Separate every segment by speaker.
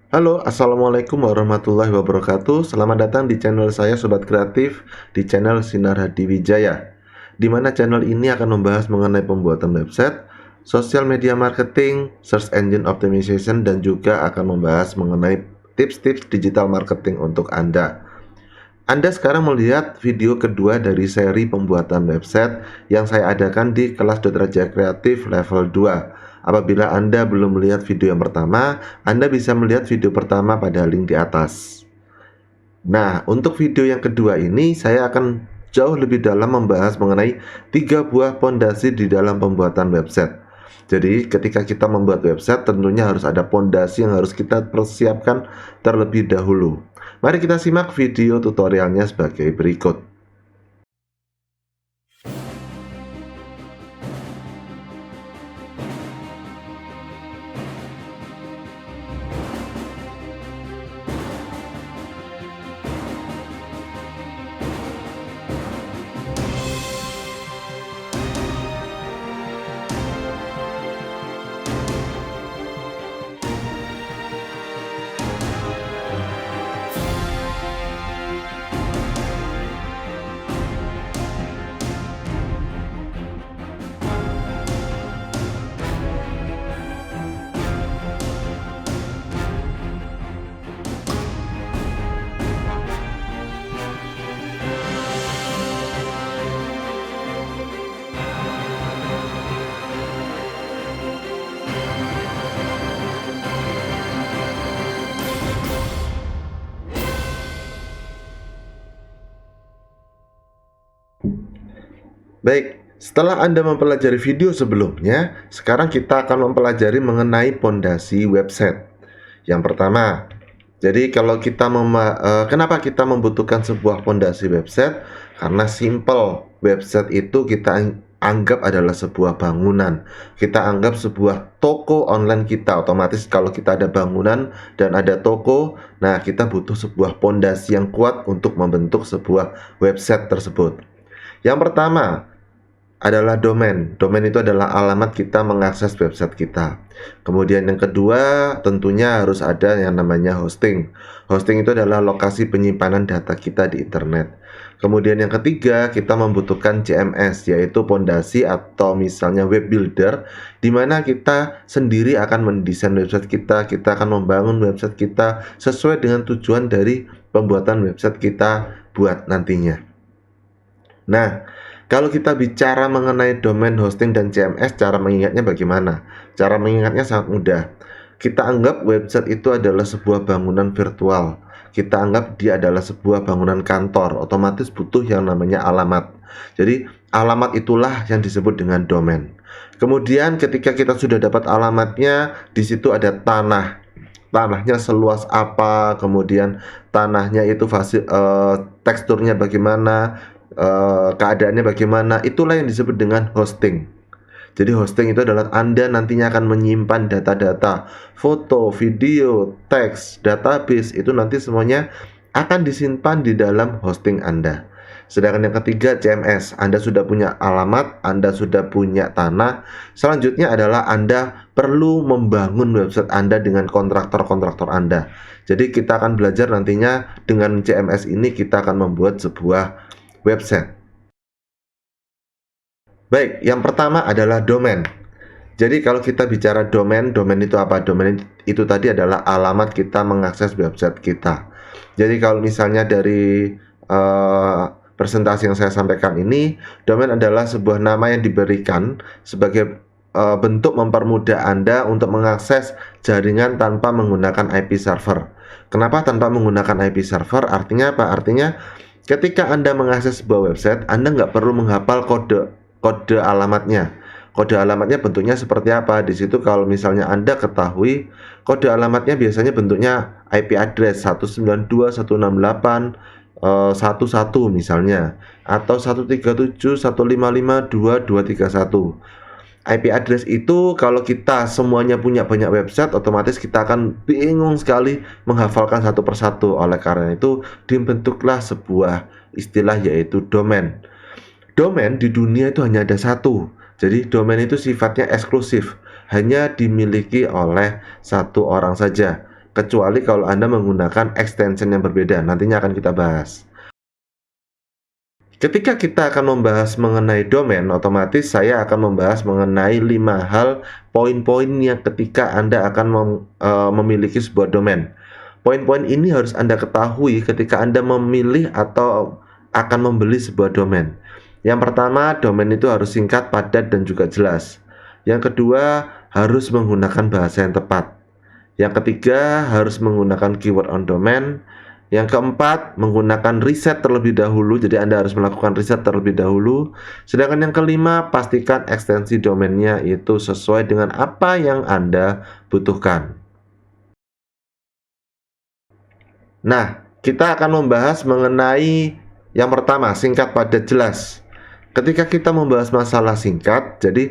Speaker 1: Halo, Assalamualaikum warahmatullahi wabarakatuh. Selamat datang di channel saya Sobat Kreatif, di channel Sinar Hadi Wijaya, di mana channel ini akan membahas mengenai pembuatan website, social media marketing, search engine optimization, dan juga akan membahas mengenai tips-tips digital marketing untuk Anda. Anda sekarang melihat video kedua dari seri pembuatan website yang saya adakan di kelas Raja Kreatif level 2. Apabila Anda belum melihat video yang pertama, Anda bisa melihat video pertama pada link di atas. Nah, untuk video yang kedua ini saya akan jauh lebih dalam membahas mengenai 3 buah pondasi di dalam pembuatan website. Jadi ketika kita membuat website tentunya harus ada pondasi yang harus kita persiapkan terlebih dahulu. Mari kita simak video tutorialnya sebagai berikut. Baik, setelah Anda mempelajari video sebelumnya, sekarang kita akan mempelajari mengenai pondasi website. Yang pertama, jadi kalau kita kenapa kita membutuhkan sebuah pondasi website? Karena simple, website itu kita anggap adalah sebuah bangunan. Kita anggap sebuah toko online kita. Otomatis kalau kita ada bangunan dan ada toko, nah kita butuh sebuah pondasi yang kuat untuk membentuk sebuah website tersebut. Yang pertama adalah domain. Domain itu adalah alamat kita mengakses website kita. Kemudian yang kedua tentunya harus ada yang namanya hosting. Hosting itu adalah lokasi penyimpanan data kita di internet. Kemudian yang ketiga kita membutuhkan CMS, yaitu pondasi atau misalnya web builder, di mana kita sendiri akan mendesain website kita akan membangun website kita sesuai dengan tujuan dari pembuatan website kita buat nantinya. Nah, kalau kita bicara mengenai domain, hosting, dan CMS, cara mengingatnya bagaimana? Cara mengingatnya sangat mudah. Kita anggap website itu adalah sebuah bangunan virtual. Kita anggap dia adalah sebuah bangunan kantor. Otomatis butuh yang namanya alamat. Jadi, alamat itulah yang disebut dengan domain. Kemudian ketika kita sudah dapat alamatnya, di situ ada tanah. Tanahnya seluas apa, kemudian tanahnya itu teksturnya bagaimana, keadaannya bagaimana, itulah yang disebut dengan hosting. Jadi hosting itu adalah Anda nantinya akan menyimpan data-data, foto, video, teks, database, itu nanti semuanya akan disimpan di dalam hosting Anda. Sedangkan yang ketiga CMS, Anda sudah punya alamat, Anda sudah punya tanah. Selanjutnya adalah Anda perlu membangun website Anda dengan kontraktor-kontraktor Anda. Jadi kita akan belajar nantinya dengan CMS ini kita akan membuat sebuah website. Baik, yang pertama adalah domain. Jadi kalau kita bicara domain, domain itu apa? Domain itu tadi adalah alamat kita mengakses website kita. Jadi kalau misalnya dari presentasi yang saya sampaikan ini, domain adalah sebuah nama yang diberikan sebagai bentuk mempermudah Anda untuk mengakses jaringan tanpa menggunakan IP server. Kenapa tanpa menggunakan IP server? Artinya apa? Artinya ketika Anda mengakses sebuah website, Anda nggak perlu menghafal kode alamatnya. Kode alamatnya bentuknya seperti apa? Di situ kalau misalnya Anda ketahui kode alamatnya biasanya bentuknya IP address 192.168.11 misalnya, atau 137.155.2231. IP address itu kalau kita semuanya punya banyak website, otomatis kita akan bingung sekali menghafalkan satu persatu. Oleh karena itu dibentuklah sebuah istilah yaitu domain. Domain di dunia itu hanya ada satu. Jadi domain itu sifatnya eksklusif, hanya dimiliki oleh satu orang saja. kecuali kalau Anda menggunakan extension yang berbeda. Nantinya akan kita bahas. Ketika kita akan membahas mengenai domain, otomatis saya akan membahas mengenai 5 hal poin-poin yang ketika Anda akan memiliki sebuah domain. Poin-poin ini harus Anda ketahui ketika Anda memilih atau akan membeli sebuah domain. Yang pertama, domain itu harus singkat, padat, dan juga jelas. Yang kedua, harus menggunakan bahasa yang tepat. Yang ketiga, harus menggunakan keyword on domain. Yang keempat, menggunakan riset terlebih dahulu. Jadi Anda harus melakukan riset terlebih dahulu. Sedangkan yang kelima, pastikan ekstensi domainnya itu sesuai dengan apa yang Anda butuhkan. Nah, kita akan membahas mengenai yang pertama, singkat, padat, jelas. Ketika kita membahas masalah singkat, jadi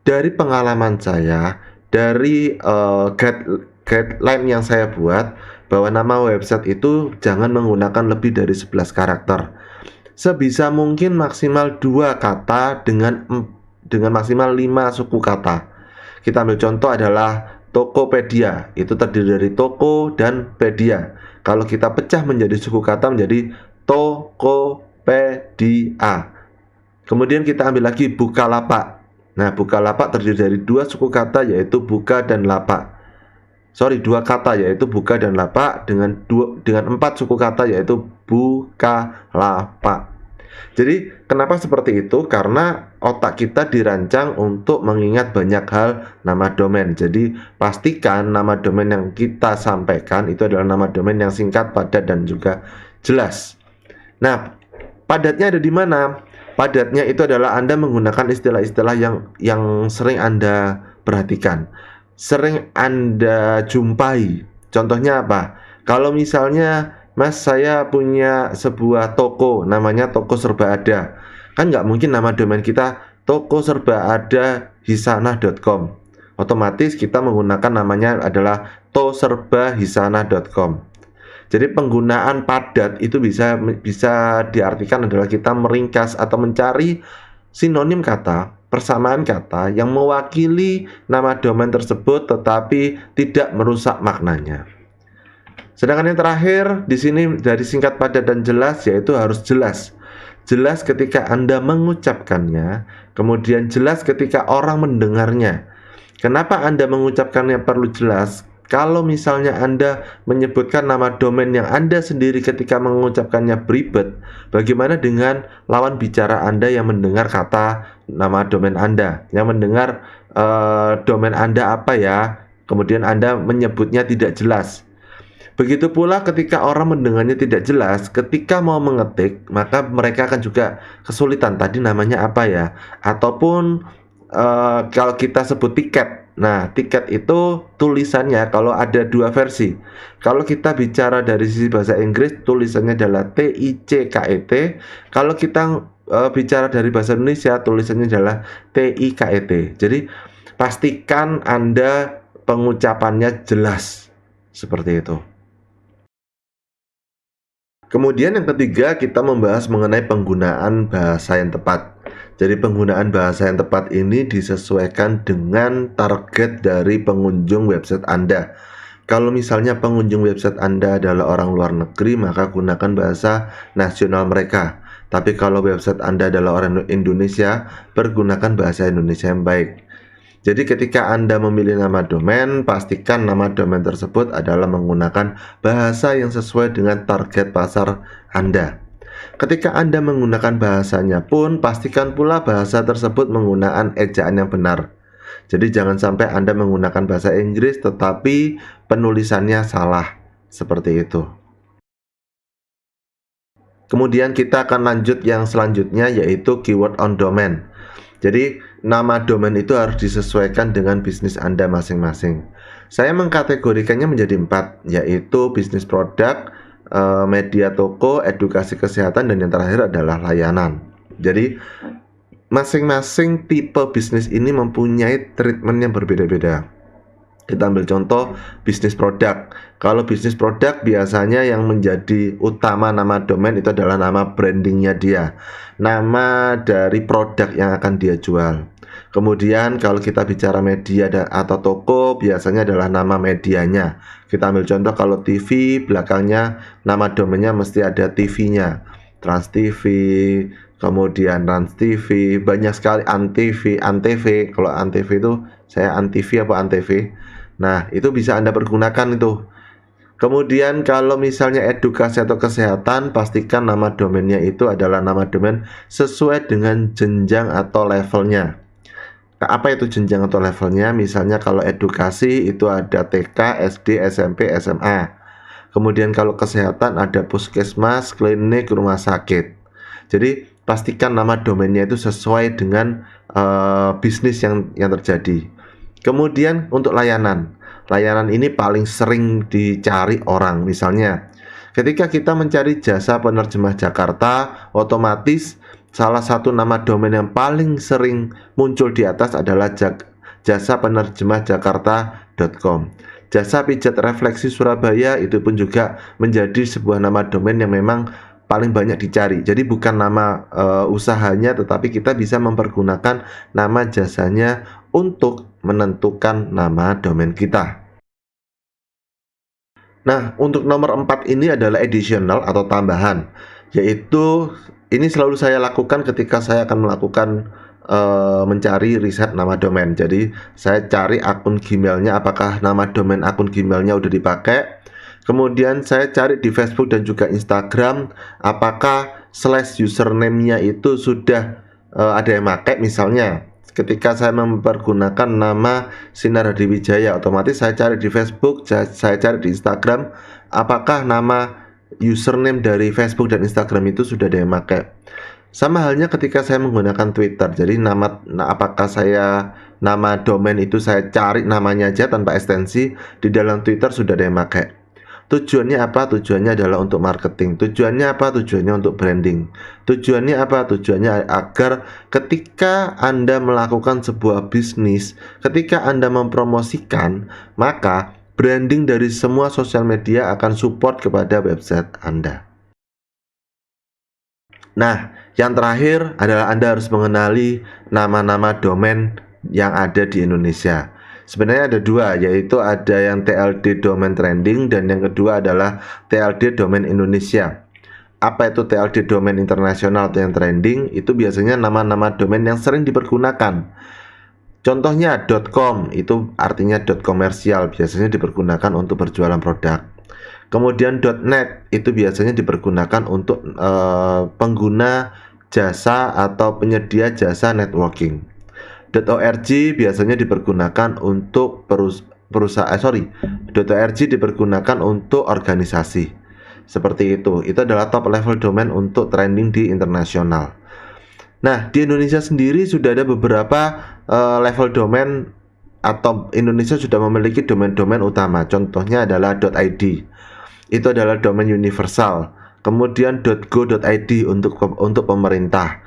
Speaker 1: dari pengalaman saya, dari guideline yang saya buat, bahwa nama website itu jangan menggunakan lebih dari 11 karakter. Sebisa mungkin maksimal 2 kata dengan maksimal 5 suku kata. Kita ambil contoh adalah Tokopedia, itu terdiri dari toko dan pedia. Kalau kita pecah menjadi suku kata menjadi Tokopedia. Kemudian kita ambil lagi Bukalapak. Nah, Bukalapak terdiri dari 2 suku kata, yaitu buka dan lapak. 2 kata, yaitu buka dan lapak, dengan 4 suku kata, yaitu buka lapak. Jadi kenapa seperti itu? Karena otak kita dirancang untuk mengingat banyak hal nama domain. Jadi pastikan nama domain yang kita sampaikan itu adalah nama domain yang singkat, padat, dan juga jelas. Nah, padatnya ada di mana? Padatnya itu adalah Anda menggunakan istilah-istilah yang sering Anda perhatikan, sering Anda jumpai. Contohnya apa? Kalau misalnya, Mas, saya punya sebuah toko, namanya Toko Serba Ada. Kan nggak mungkin nama domain kita tokoserbaadahisana.com. Otomatis kita menggunakan namanya adalah toserbahisana.com. Jadi penggunaan padat itu bisa diartikan adalah kita meringkas atau mencari sinonim kata, persamaan kata yang mewakili nama domain tersebut tetapi tidak merusak maknanya. Sedangkan yang terakhir di sini dari singkat, padat, dan jelas, yaitu harus jelas. Jelas ketika Anda mengucapkannya, kemudian jelas ketika orang mendengarnya. Kenapa Anda mengucapkannya perlu jelas? Kalau misalnya Anda menyebutkan nama domain yang Anda sendiri ketika mengucapkannya beribet, bagaimana dengan lawan bicara Anda yang mendengar kata nama domain Anda, yang mendengar domain Anda apa ya, kemudian Anda menyebutnya tidak jelas. Begitu pula ketika orang mendengarnya tidak jelas, ketika mau mengetik, maka mereka akan juga kesulitan tadi namanya apa ya. Ataupun kalau kita sebut tiket, nah tiket itu tulisannya kalau ada 2 versi. Kalau kita bicara dari sisi bahasa Inggris, tulisannya adalah TICKET. Kalau kita bicara dari bahasa Indonesia, tulisannya adalah TIKET. Jadi pastikan Anda pengucapannya jelas, seperti itu. Kemudian yang ketiga, kita membahas mengenai penggunaan bahasa yang tepat. Jadi penggunaan bahasa yang tepat ini disesuaikan dengan target dari pengunjung website Anda. Kalau misalnya pengunjung website Anda adalah orang luar negeri, maka gunakan bahasa nasional mereka. Tapi kalau website Anda adalah orang Indonesia, pergunakan bahasa Indonesia yang baik. Jadi ketika Anda memilih nama domain, pastikan nama domain tersebut adalah menggunakan bahasa yang sesuai dengan target pasar Anda. Ketika Anda menggunakan bahasanya pun, pastikan pula bahasa tersebut menggunakan ejaan yang benar. Jadi jangan sampai Anda menggunakan bahasa Inggris tetapi penulisannya salah, seperti itu. Kemudian kita akan lanjut yang selanjutnya, yaitu keyword on domain. Jadi nama domain itu harus disesuaikan dengan bisnis Anda masing-masing. Saya mengkategorikannya menjadi 4, yaitu bisnis produk, media toko, edukasi kesehatan, dan yang terakhir adalah layanan. Jadi masing-masing tipe bisnis ini mempunyai treatment yang berbeda-beda. Kita ambil contoh bisnis produk. Kalau bisnis produk biasanya yang menjadi utama nama domain itu adalah nama brandingnya dia, nama dari produk yang akan dia jual. Kemudian kalau kita bicara media atau toko, biasanya adalah nama medianya. Kita ambil contoh kalau TV, belakangnya nama domainnya mesti ada TV-nya. Trans TV, kemudian Trans TV, banyak sekali, Antv, Antv. Kalau Antv itu saya Antv apa Antv. Nah, itu bisa Anda pergunakan itu. Kemudian kalau misalnya edukasi atau kesehatan, pastikan nama domainnya itu adalah nama domain sesuai dengan jenjang atau levelnya. Apa itu jenjang atau levelnya? Misalnya kalau edukasi itu ada TK, SD, SMP, SMA. Kemudian kalau kesehatan ada puskesmas, klinik, rumah sakit. Jadi pastikan nama domainnya itu sesuai dengan bisnis yang terjadi. Kemudian untuk layanan ini paling sering dicari orang. Misalnya ketika kita mencari jasa penerjemah Jakarta, otomatis salah satu nama domain yang paling sering muncul di atas adalah jasa penerjemah Jakarta.com. Jasa pijat refleksi Surabaya itu pun juga menjadi sebuah nama domain yang memang paling banyak dicari. Jadi bukan nama usahanya, tetapi kita bisa mempergunakan nama jasanya untuk menentukan nama domain kita. Nah, untuk nomor 4 ini adalah additional atau tambahan, yaitu ini selalu saya lakukan ketika saya akan melakukan mencari riset nama domain. Jadi saya cari akun Gmailnya, apakah nama domain akun Gmailnya udah dipakai. Kemudian saya cari di Facebook dan juga Instagram, apakah slash username-nya itu sudah ada yang pakai. Misalnya ketika saya mempergunakan nama Sinar Hadiwijaya, otomatis saya cari di Facebook, saya cari di Instagram, apakah nama username dari Facebook dan Instagram itu sudah ada yang pakai. Sama halnya ketika saya menggunakan Twitter. Jadi apakah nama domain itu saya cari namanya aja tanpa ekstensi, di dalam Twitter sudah ada yang pakai. Tujuannya apa? Tujuannya adalah untuk marketing. Tujuannya apa? Tujuannya untuk branding. Tujuannya apa? Tujuannya agar ketika Anda melakukan sebuah bisnis, ketika Anda mempromosikan, maka branding dari semua sosial media akan support kepada website Anda. Nah, yang terakhir adalah Anda harus mengenali nama-nama domain yang ada di Indonesia. Sebenarnya ada dua, yaitu ada yang TLD Domain Trending dan yang kedua adalah TLD Domain Indonesia. Apa itu TLD Domain Internasional atau yang trending? Itu biasanya nama-nama domain yang sering dipergunakan. Contohnya .com, itu artinya .komersial, biasanya dipergunakan untuk berjualan produk. Kemudian .net itu biasanya dipergunakan untuk pengguna jasa atau penyedia jasa networking. .org biasanya dipergunakan untuk .org dipergunakan untuk organisasi. Seperti itu. Itu adalah top level domain untuk trending di internasional. Nah, di Indonesia sendiri sudah ada beberapa level domain, atau Indonesia sudah memiliki domain-domain utama. Contohnya adalah .id. Itu adalah domain universal. Kemudian .go.id untuk pemerintah.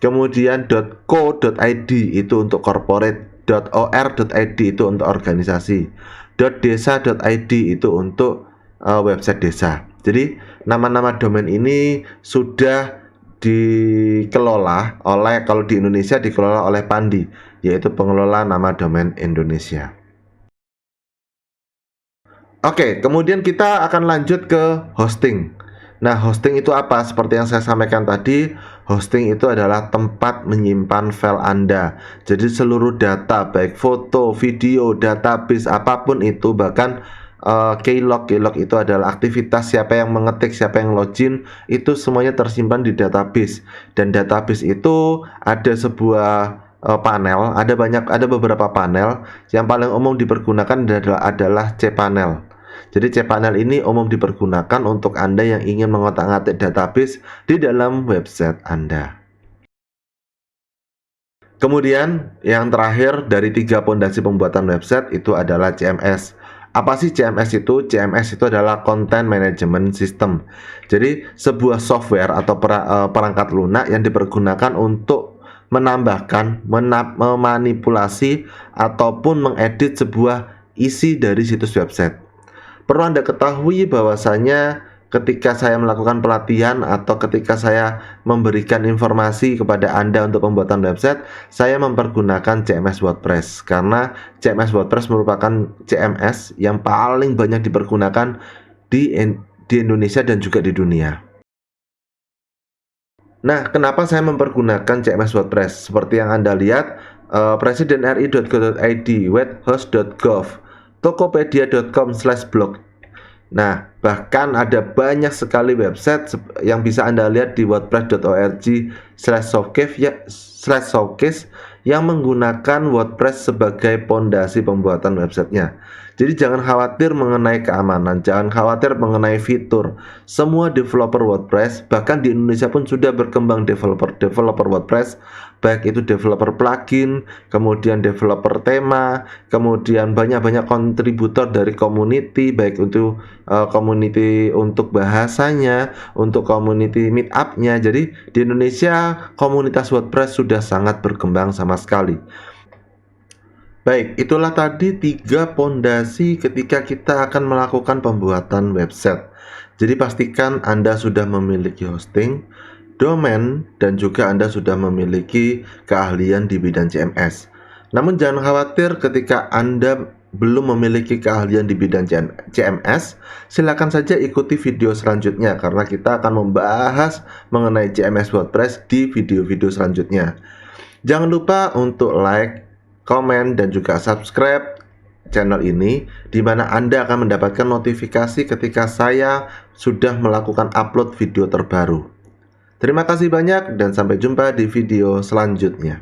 Speaker 1: Kemudian .co.id itu untuk corporate. .or.id itu untuk organisasi. .desa.id itu untuk website desa. Jadi nama-nama domain ini sudah dikelola oleh, kalau di Indonesia dikelola oleh Pandi, yaitu pengelola nama domain Indonesia. Oke, kemudian kita akan lanjut ke hosting. Nah, hosting itu apa? Seperti yang saya sampaikan tadi, hosting itu adalah tempat menyimpan file Anda. Jadi seluruh data, baik foto, video, database, apapun itu, bahkan keylog itu adalah aktivitas siapa yang mengetik, siapa yang login, itu semuanya tersimpan di database. Dan database itu ada sebuah panel, ada beberapa panel. Yang paling umum dipergunakan adalah cPanel. Jadi cPanel ini umum dipergunakan untuk Anda yang ingin mengotak-atik database di dalam website Anda. Kemudian yang terakhir dari 3 pondasi pembuatan website itu adalah CMS. Apa sih CMS itu? CMS itu adalah Content Management System. Jadi sebuah software atau perangkat lunak yang dipergunakan untuk menambahkan, memanipulasi ataupun mengedit sebuah isi dari situs website. Perlu Anda ketahui bahwasanya ketika saya melakukan pelatihan atau ketika saya memberikan informasi kepada Anda untuk pembuatan website, saya mempergunakan CMS WordPress karena CMS WordPress merupakan CMS yang paling banyak dipergunakan di Indonesia dan juga di dunia. Nah, kenapa saya mempergunakan CMS WordPress? Seperti yang Anda lihat, presidenri.go.id, webhost.gov, tokopedia.com/blog. Nah, bahkan ada banyak sekali website yang bisa Anda lihat di wordpress.org/showcase yang menggunakan WordPress sebagai pondasi pembuatan websitenya. Jadi jangan khawatir mengenai keamanan, jangan khawatir mengenai fitur. Semua developer WordPress, bahkan di Indonesia pun sudah berkembang developer WordPress, baik itu developer plugin, kemudian developer tema, kemudian banyak kontributor dari community, baik itu community untuk bahasanya, untuk community meetupnya. Jadi di Indonesia komunitas WordPress sudah sangat berkembang sama sekali. Baik, itulah tadi 3 pondasi ketika kita akan melakukan pembuatan website. Jadi pastikan Anda sudah memiliki hosting, domain, dan juga Anda sudah memiliki keahlian di bidang CMS. Namun jangan khawatir ketika Anda belum memiliki keahlian di bidang CMS, silakan saja ikuti video selanjutnya karena kita akan membahas mengenai CMS WordPress di video-video selanjutnya. Jangan lupa untuk like, komen, dan juga subscribe channel ini, di mana Anda akan mendapatkan notifikasi ketika saya sudah melakukan upload video terbaru. Terima kasih banyak dan sampai jumpa di video selanjutnya.